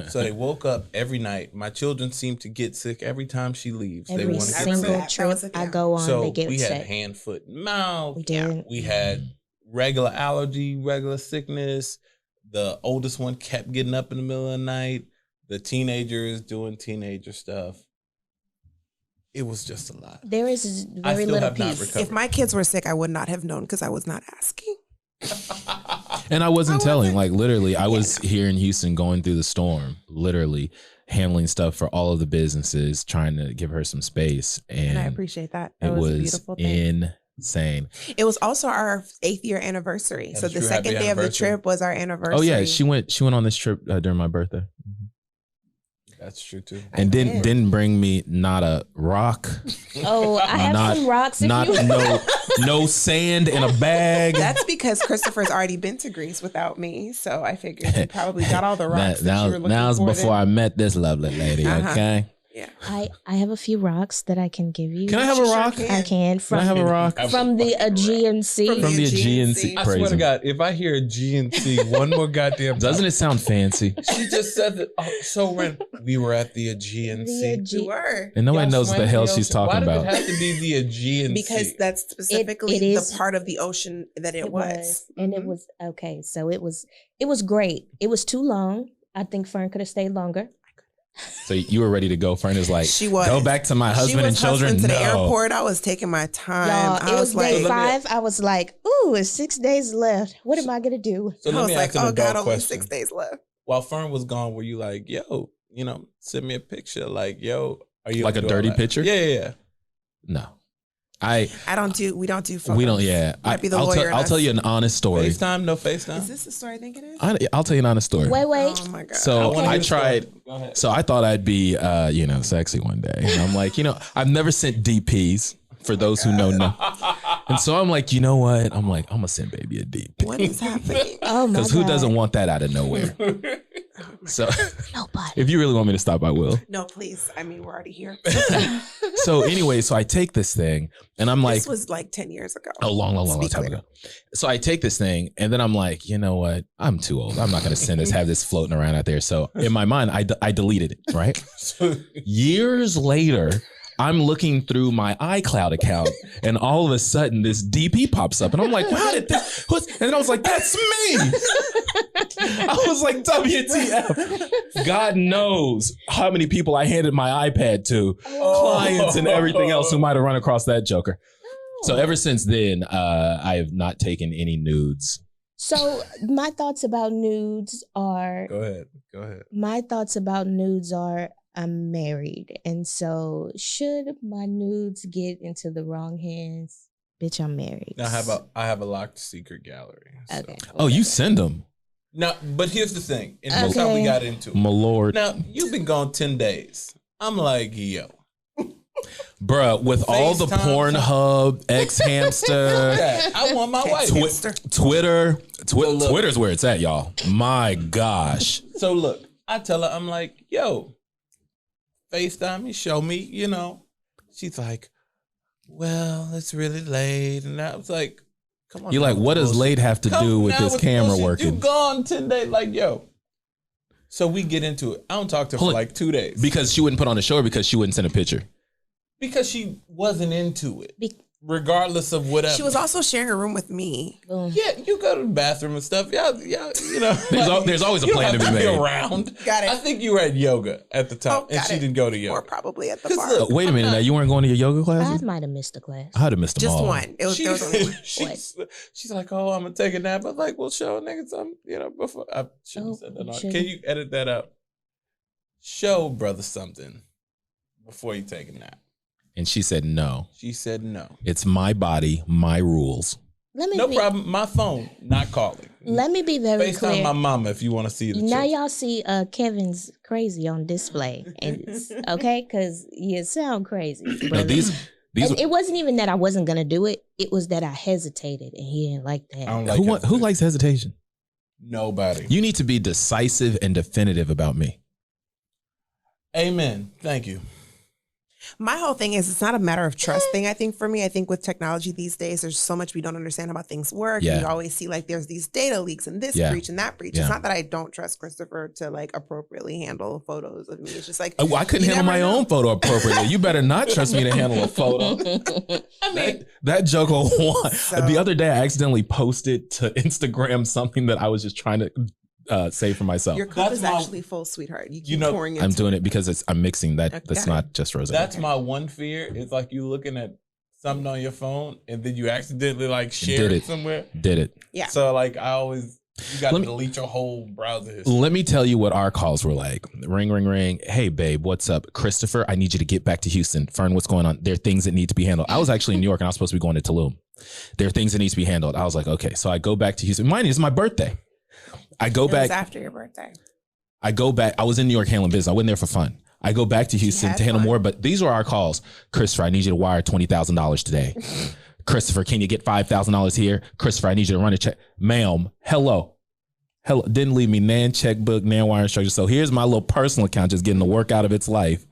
So they woke up every night. My children seem to get sick every time she leaves. They Every want to get single sick. That trip was I go on, So they get we sick. had hand, foot, and mouth. We did. We had regular allergy, regular sickness. The oldest one kept getting up in the middle of the night. The teenagers doing teenager stuff. It was just a lot. There is I very still little have not peace. recovered. If my kids were sick, I would not have known because I was not asking. and I wasn't I telling. wasn't- Like literally, I was here in Houston going through the storm, literally handling stuff for all of the businesses, trying to give her some space, And I and appreciate that. That it was a was beautiful thing. insane. It was also our 8th year anniversary. So That's the true. second Happy day of the anniversary. trip was our anniversary. Oh yeah, she went on this trip during my birthday, That's true too. and I did. didn't bring me not a rock, Oh, I have Not- some rocks. If not you no sand in a bag. That's because Christopher's already been to Greece without me. So I figured he probably got all the rocks that you were looking Now's for. before I met this lovely lady. Uh-huh. Okay, Yeah. I have a few rocks that I can give you. can I have a She sure rock? can. I can Can from I have a rock? from the Aegean Sea. From the Aegean Sea. Sea. I swear Praise to him. God, if I hear a GNC one more goddamn time, Doesn't it sound fancy? she just said that. Oh, so random. We were at the Aegean The Sea. Aegean- You were. And nobody Y'all knows what the swam hell in she's ocean. talking Why about. did it have to be the Aegean Because Sea? that's specifically it the is- part of the ocean that it was. and it Mhm. was okay. So it was great. It was too long. I think Fern could have stayed longer. So you were ready to go. Fern is like, She was. go back to my She husband was and children. hustling to the No. airport. I was taking my time. Y'all, I it was was day like, five. I was like, ooh, it's 6 days left. What am I gonna do? So I let was me like, ask an oh adult God, only question. 6 days left. While Fern was gone, were you like, yo, send me a picture? Like, yo, are you Like gonna a do all dirty that? picture? Yeah. No. We don't do photos. We don't, yeah. Might be the I'll, lawyer in I'll us. tell you an honest story. FaceTime, no FaceTime. Is this the story I think it is? I'll tell you an honest story. Wait. Oh my God. So wanna I hear the story. tried, Go ahead. so I thought I'd be, sexy one day. And I'm like, I've never sent DPs for those who know. And so I'm like, you know what? I'm like, I'm going to send baby a DP. What is happening? Oh my Because God. who doesn't want that out of nowhere? So Nobody. if you really want me to stop, I will. No, please. I mean, we're already here. So anyway, so I take this thing and I'm like, This was like 10 years ago. a long Speak time clear. ago. So I take this thing and then I'm like, you know what? I'm too old. I'm not going to send this, have this floating around out there. So in my mind, I deleted it, right? Years later, I'm looking through my iCloud account and all of a sudden this DP pops up and I'm like, how did this? And then I was like, that's me. I was like, WTF. God knows how many people I handed my iPad to, clients and everything else who might have run across that joker. So ever since then, I have not taken any nudes. So my thoughts about nudes are Go ahead. my thoughts about nudes are I'm married. And so should my nudes get into the wrong hands, bitch, I'm married. Now, I have a locked secret gallery. So. Okay. Oh, you send them, Now, but here's the thing, and here's how we Okay. got into it. my lord. Now, you've been gone 10 days. I'm like, yo. Bruh, with all the FaceTime. Pornhub, X Hamster, Yeah, I want my wife. Twitter, look. Twitter's where it's at, y'all. My gosh. So look, I tell her, I'm like, yo, FaceTime me, show me, She's like, well, it's really late. And I was like, come on. You're now like, with what the does bullshit. late have to Come do with now this with the camera bullshit. working? You gone 10 days, like, yo. So we get into it. I don't talk to her Hold for on. like 2 days. Because she wouldn't put on a show or because she wouldn't send a picture? Because she wasn't into it. Be- Regardless of whatever. She was also sharing a room with me. Boom. Yeah, you go to the bathroom and stuff. Yeah, There's always a you plan don't to have be made. around. Got it. I think you were at yoga at the time, and got she it. didn't go to Or yoga. probably at the 'Cause bar. look, Wait a minute, now you weren't going to your yoga I classes? might have missed a class. I'd have missed them Just all. one. There was only one. She's like, oh, I'm gonna take a nap. I'm like, well, show a nigga some, before I shouldn't have Oh, said that. you on. shouldn't. Can you edit that out? Show brother something before you take a nap. And she said, no, She said no. it's my body, my rules. No problem. My phone, not calling. Let me be very FaceTime clear. my mama if you want to see the Now chips. y'all see Kevin's crazy on display, and okay, because you sound crazy. No, these and it wasn't even that I wasn't gonna do it; it was that I hesitated, and he didn't like that. I don't like who likes hesitation? Nobody. You need to be decisive and definitive about me. Amen. Thank you. My whole thing is it's not a matter of trust thing. I think for me, I think with technology these days, there's so much we don't understand how things work. Yeah. And you always see like there's these data leaks and this breach and that breach. Yeah. It's not that I don't trust Christopher to like appropriately handle photos of me. It's just like I couldn't handle my own photo appropriately. You better not trust me to handle a photo. I mean, that joke will So- the other day I accidentally posted to Instagram something that I was just trying to save for myself. Your cup That's is actually full, sweetheart. You keep pouring into I'm doing it because I'm mixing that. Okay. That's not just rosé. that's my one fear. It's like you looking at something on your phone and then you accidentally like share it somewhere. Did it. Yeah. So like you got to delete your whole browser history. Let me tell you what our calls were like. Ring, ring, ring. Hey, babe, what's up? Christopher, I need you to get back to Houston. Fern, what's going on? There are things that need to be handled. I was actually in New York and I was supposed to be going to Tulum. There are things that need to be handled. I was like, okay. So I go back to Houston. Mine is my birthday. I go back. It was after your birthday. I go back. I was in New York handling business. I went there for fun. I go back to Houston to handle more, but these are our calls. Christopher, I need you to wire $20,000 today. Christopher, can you get $5,000 here? Christopher, I need you to run a check. Ma'am, hello. Didn't leave me nan checkbook, nan wire instruction. So here's my little personal account just getting the work out of its life.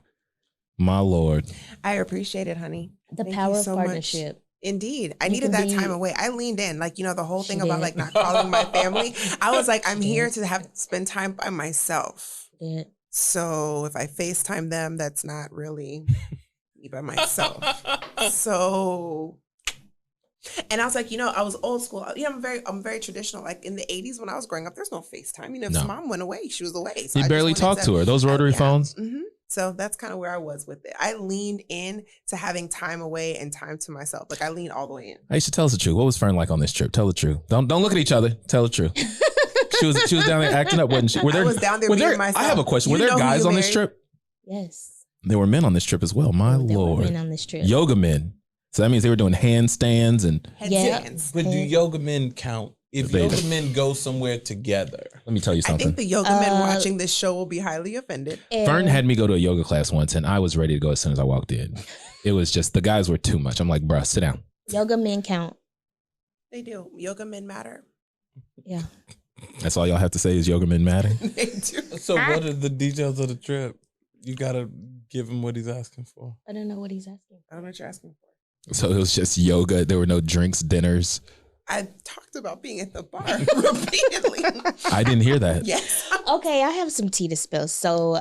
My Lord. I appreciate it, honey. The Thank power you of so much. partnership. Indeed. I You needed can that be- time away. I leaned in, like, the whole thing She about did. like not calling my family. I was like, I'm here to spend time by myself. Yeah. So if I FaceTime them, that's not really me by myself. So, and I was like, I was old school. I'm very traditional. Like in the 80s when I was growing up, there's no FaceTime. If No. mom went away, she was away. So You I just barely wanted talked to her. Those rotary phones. Mm-hmm. So that's kind of where I was with it. I leaned in to having time away and time to myself. Like I leaned all the way in. Hey, you should tell us the truth. What was Fern like on this trip? Tell the truth. Don't look at each other. Tell the truth. She was down there acting up, wasn't she? I was down there being myself. I have a question. Were You there know who guys you on this married. trip? Yes. There were men on this trip as well. My There were Lord. men on this trip. Yoga men. So that means they were doing handstands and Yeah. Headstands. But do yoga men count? If Baby. yoga men go somewhere together, let me tell you I something. think the yoga men watching this show will be highly offended. Fern had me go to a yoga class once and I was ready to go as soon as I walked in. It was just, the guys were too much. I'm like, bruh, sit down. Yoga men count. They do. Yoga men matter. Yeah. That's all y'all have to say is yoga men matter. They do. so what are the details of the trip? You gotta give him what he's asking for. I don't know what he's asking. I don't know what you're asking for. So it was just yoga. There were no drinks, dinners. I talked about being at the bar repeatedly. I didn't hear that. Yes. Okay, I have some tea to spill. So,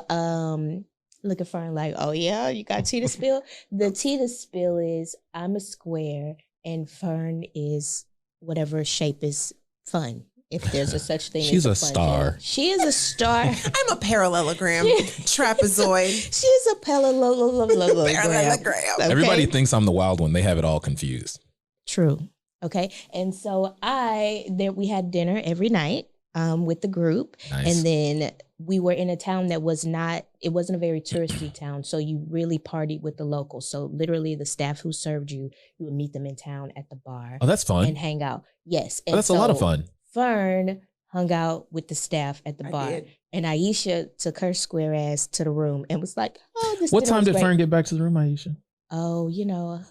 look at Fern like, oh yeah, you got tea to spill? The tea to spill is I'm a square and Fern is whatever shape is fun. If there's a such thing She's as a fun star. shape. She is a star. I'm a parallelogram, trapezoid. She's a parallelogram. Parallelogram. Okay? Everybody thinks I'm the wild one. They have it all confused. True. Okay. And so we had dinner every night with the group. Nice. And then we were in a town that it wasn't a very touristy town. So you really partied with the locals. So literally the staff who served you would meet them in town at the bar Oh, that's fun. and hang out. Yes. Oh, And that's a lot of so fun. Fern hung out with the staff at the I bar. did. And Aisha took her square ass to the room and was like, oh, this What dinner time was did great. Fern get back to the room, Aisha? Oh,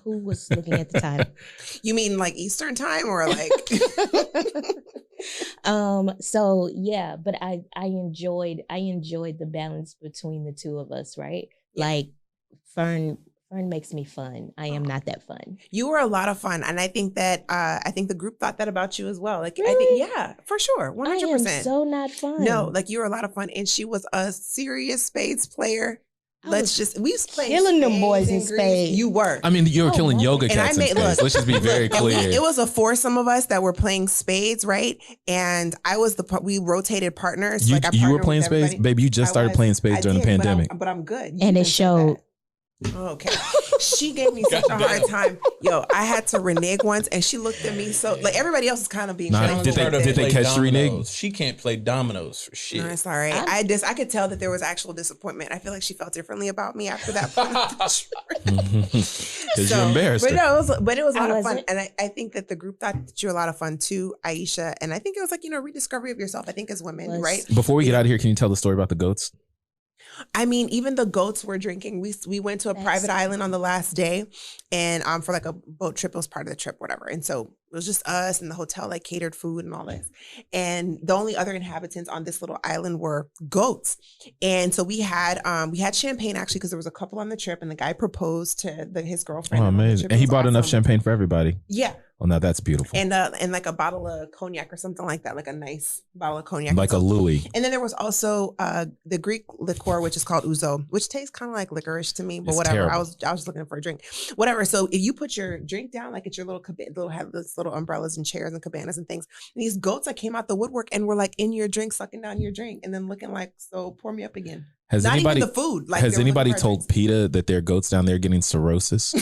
who was looking at the time? You mean like Eastern time or like? So yeah, but I enjoyed the balance between the two of us, right? Yeah. Like Fern makes me fun. I am not that fun. You were a lot of fun, and I think that the group thought that about you as well. Like I Really? think, yeah, for sure, 100%. I am so not fun. No, like you were a lot of fun, and she was a serious spades player. I was We was playing killing them boys in and Greece. spades. You were. I mean, you were Oh, killing my. yoga And I cats in made- space. look. Let's just be very And we- clear. it was a foursome of us that were playing spades, right? And I was we rotated partners. You, like I you were partnered playing with spades? everybody. Baby, you just I started was. playing spades I during the did, pandemic. but I'm good. You And it even said showed. that. Okay. She gave me such a hard time. Yo, I had to renege once, and she looked at me so like everybody else is kind of being. Did they catch the renege? She can't play dominoes for shit. No, it's all right. I could tell that there was actual disappointment. I feel like she felt differently about me after that point of the trip. Because you're embarrassed. But no, it was a lot of fun, and I think that the group thought that you were a lot of fun too, Aisha. And I think it was like rediscovery of yourself. I think as women, right? Before we get out of here, can you tell the story about the goats? I mean, even the goats were drinking. We went to a private island on the last day, and for like a boat trip. It was part of the trip, whatever. And so it was just us, and the hotel like catered food and all this. And the only other inhabitants on this little island were goats. And so we had champagne actually because there was a couple on the trip, and the guy proposed to his girlfriend. Oh, amazing! And he bought enough champagne for everybody. Yeah. Oh, now that's beautiful. And like a bottle of cognac or something like that, like a nice bottle of cognac. Like a Louis. And then there was also the Greek liqueur, which is called ouzo, which tastes kind of like licorice to me, but whatever. Terrible. I was looking for a drink. Whatever. So if you put your drink down, like at your have those little umbrellas and chairs and cabanas and things, and these goats that came out the woodwork and were like in your drink, sucking down your drink, and then looking like, so pour me up again. Not even the food. Like, has anybody told PETA that there are goats down there getting cirrhosis?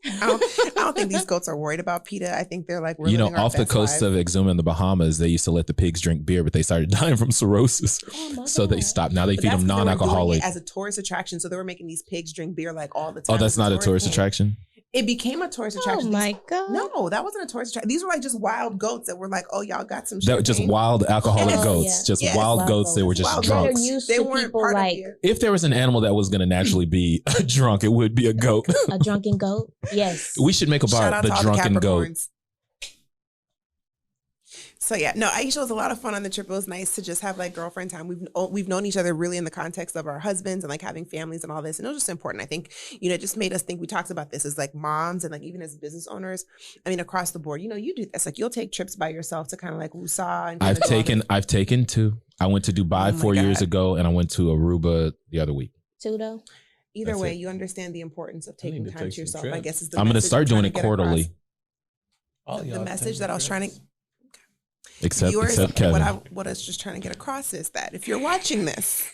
I don't think these goats are worried about PETA. I think they're like, off the coast of Exuma in the Bahamas, they used to let the pigs drink beer, but they started dying from cirrhosis. So they stopped. Now they feed them non-alcoholic. As a tourist attraction. So they were making these pigs drink beer like all the time. Oh, that's not a tourist attraction? It became a tourist attraction. Oh my God. No, that wasn't a tourist attraction. These were like just wild goats that were like, oh, y'all got some shit. Just wild alcoholic goats. Yeah. Just wild goats that were just drunk. They weren't part of it. If there was an animal that was going to naturally be drunk, it would be a goat. A drunken goat? Yes. We should make a bar, the drunken goat. So yeah, no, Aisha was a lot of fun on the trip. It was nice to just have like girlfriend time. We've known each other really in the context of our husbands and like having families and all this. And it was just important. I think, it just made us think, we talked about this as like moms and like even as business owners. I mean, across the board, you do this. Like you'll take trips by yourself to kind of like Wusa. And I've taken two. I went to Dubai 4 years ago, and I went to Aruba the other week. Two though? Either way, you understand the importance of taking time to yourself. I guess is the I'm going to start doing it quarterly. The message that I was trying to... Except Kevin. What I was just trying to get across is that if you're watching this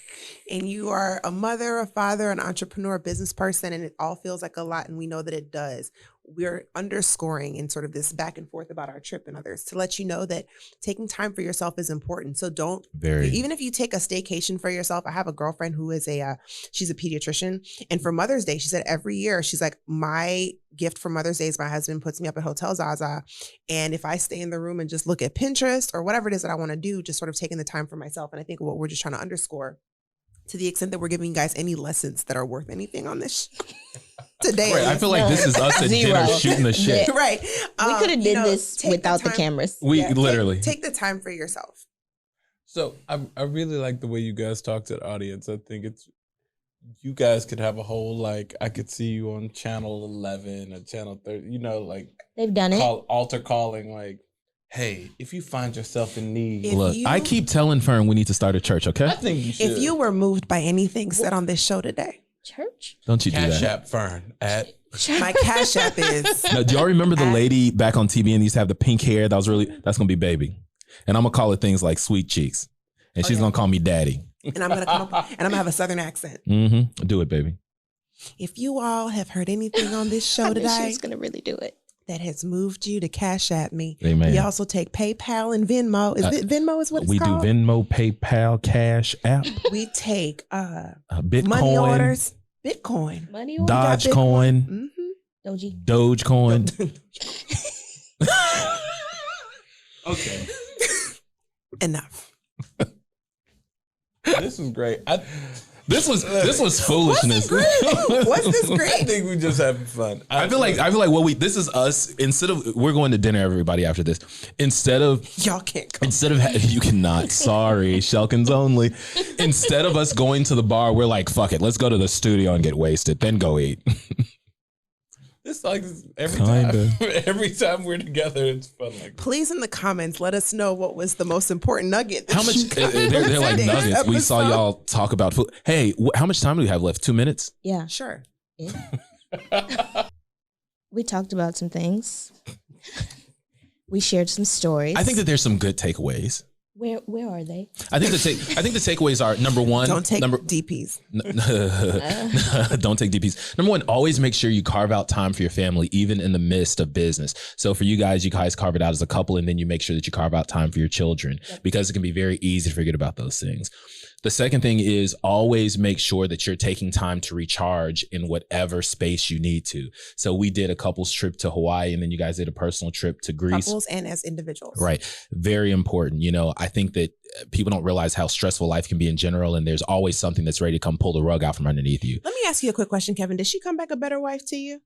and you are a mother, a father, an entrepreneur, a business person, and it all feels like a lot, and we know that it does, we're underscoring in sort of this back and forth about our trip and others to let you know that taking time for yourself is important. So even if you take a staycation for yourself. I have a girlfriend who is she's a pediatrician, and for Mother's Day, she said every year, she's like, my gift for Mother's Day is my husband puts me up at Hotel Zaza. And if I stay in the room and just look at Pinterest or whatever it is that I want to do, just sort of taking the time for myself. And I think what we're just trying to underscore, to the extent that we're giving you guys any lessons that are worth anything on this today. Right. I feel like this is us at dinner shooting the shit. Right. We could have did this without the cameras. Literally. Take the time for yourself. So I really like the way you guys talk to the audience. I think you guys could have a whole, like, I could see you on channel 11 or channel 30, like. They've done it. Altar calling, like, hey, if you find yourself in need. Look, I keep telling Fern we need to start a church, okay? I think you should. If you were moved by anything said on this show today. Church? Don't you do that. Cash App Fern at... My Cash App is... Now, do y'all remember the lady back on TV and used to have the pink hair? That's going to be Baby. And I'm going to call it things like Sweet Cheeks. And she's going to call me Daddy. And I'm going to come up and I'm going to have a Southern accent. Mm-hmm. Do it, baby. If you all have heard anything on this show today... She's going to really do it. That has moved you to Cash App me. Amen. We also take PayPal and Venmo. Venmo is what it's called? We do Venmo, PayPal, Cash App. We take Bitcoin. Money orders. Bitcoin. Money orders. Dogecoin. Mm-hmm. Dogecoin. Okay. Enough. This is great. This was foolishness. What's this great? I think we just having fun. I feel like this is us. Instead of, we're going to dinner, everybody, after this. Y'all can't go. You cannot. Sorry, Shelkins only. Instead of us going to the bar, we're like, fuck it, let's go to the studio and get wasted, then go eat. It's like every time we're together, it's fun. Like, please, in the comments, let us know what was the most important nugget. How much? They're like nuggets. Episode. We saw y'all talk about food. Hey, how much time do we have left? 2 minutes? Yeah, sure. Yeah. We talked about some things. We shared some stories. I think that there's some good takeaways. Where are they? I think the takeaways are number one. Don't take DPs. Don't take DPs. Number one, always make sure you carve out time for your family, even in the midst of business. So for you guys carve it out as a couple, and then you make sure that you carve out time for your children, because it can be very easy to forget about those things. The second thing is always make sure that you're taking time to recharge in whatever space you need to. So we did a couples trip to Hawaii, and then you guys did a personal trip to Greece. Couples and as individuals. Right. Very important. I think that people don't realize how stressful life can be in general, and there's always something that's ready to come pull the rug out from underneath you. Let me ask you a quick question, Kevin. Did she come back a better wife to you?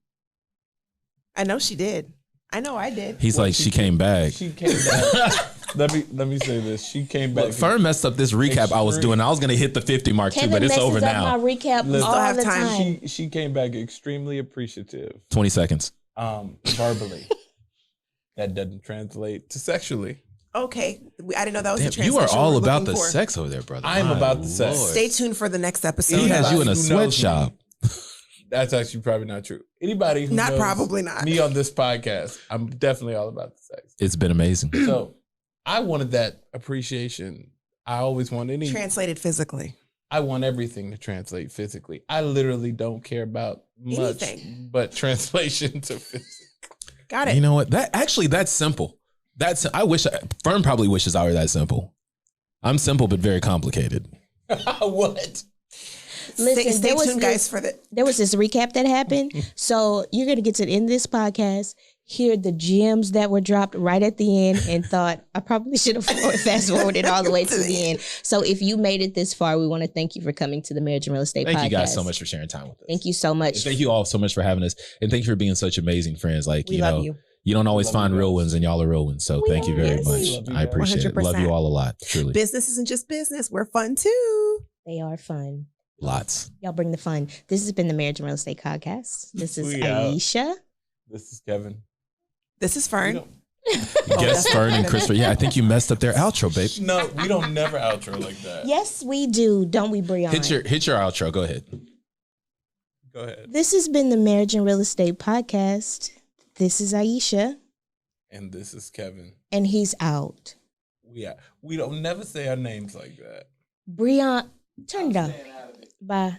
I know she did. I know I did. He's like, she came back. She came back. Let me say this. She came back. Look, Fern messed up this recap I was doing. I was going to hit the 50 mark too, but it's over now. My recap all the time. She came back extremely appreciative. 20 seconds. Verbally. That doesn't translate to sexually. Okay. I didn't know that was the translation. You are all about the sex over there, brother. I am about the sex. Stay tuned for the next episode. He has you in a sweatshop. That's actually probably not true. Anybody who knows probably not me on this podcast, I'm definitely all about the sex. It's been amazing. So I wanted that appreciation. I always want translated physically. I want everything to translate physically. I literally don't care about much but translation to physical. Got it. You know what? That's simple. Fern probably wishes I were that simple. I'm simple but very complicated. What? Listen, stay tuned, guys, for the. There was this recap that happened. So you're going to get to the end of this podcast, hear the gems that were dropped right at the end, and thought, I probably should have fast forwarded all the way to the end. So if you made it this far, we want to thank you for coming to the Marriage and Real Estate Podcast. Thank you guys so much for sharing time with us. Thank you so much. And thank you all so much for having us. And thank you for being such amazing friends. Like, we love you. You don't always find real ones, and y'all are real ones. So thank you very much. I appreciate 100%. It. Love you all a lot. Truly. Business isn't just business. We're fun too. They are fun. Lots. Y'all bring the fun. This has been the Marriage and Real Estate Podcast. This is Aisha. This is Kevin. This is Fern. Guess Fern and Christopher. Yeah, I think you messed up their outro, babe. No, we don't never outro like that. Yes, we do. Don't we, Brianna? Hit your outro. Go ahead. Go ahead. This has been the Marriage and Real Estate Podcast. This is Aisha. And this is Kevin. And he's out. We don't never say our names like that. Brianna, turn it off. Bye.